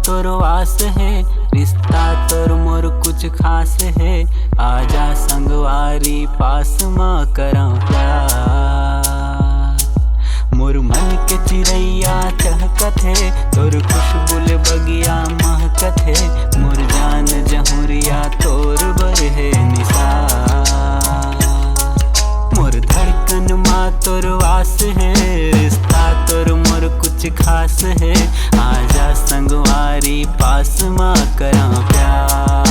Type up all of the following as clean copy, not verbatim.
तोर वास है, रिश्ता तोर मोर कुछ खास है। आजा संगवारी पास माँ करा प्यार। मोर मन के चिड़ैया चहकत है, तोर खुशबुल बगिया महकत है। मोर जान जहुरिया तोर बर है निसार। मोर धड़कन माँ तोर वास है, रिश्ता तोर मोर कुछ खास है। आजा संगवारी पास माँ करा प्यार।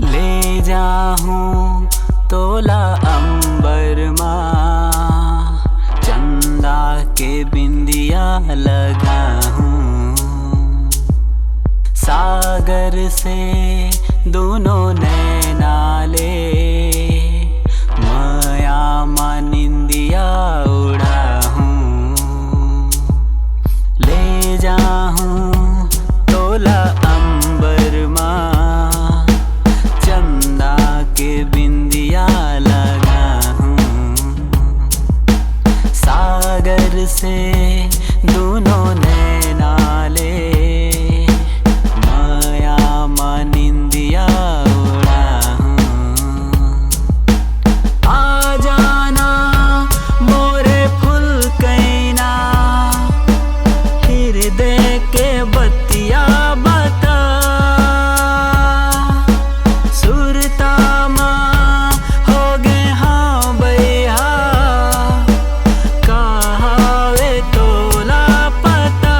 ले जाऊं तोला अंबर माँ, चंदा के बिंदिया लगाऊं। सागर से दोनों नैना ले, माया माँ निंदिया उड़ाऊं। ले जाऊं तोला अंबर माँ, चंदा के बिंदिया लगाऊं। सागर से दोनों नैना ले, माया माँ निंदिया उड़ाऊं। आ जाना मोरे फुल कैना, हृदय के बतिया बता। सुरता माँ हो गे हाँ भैया, कहावे तोला पता।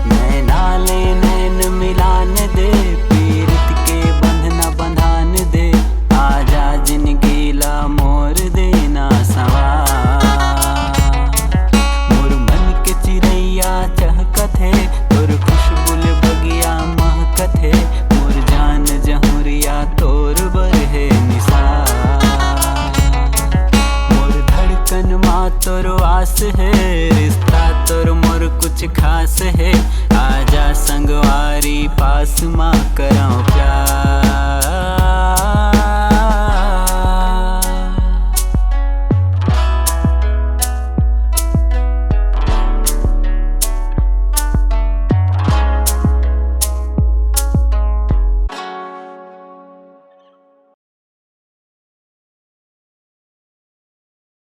नैना ले नैन मिलान दे, पीरित के बंधना बंधान दे। आजा जिंदगी ला मोर देना सवार। मोर मन के चिड़ैया चहकत है, तोर खुशबुल बगिया महकत है। मोर जान जहुरिया तोर बर है निसार। मोर धड़कन माँ तोर वास है, रिश्ता तोर मोर कुछ खास है। आजा संगवारी पास माँ करा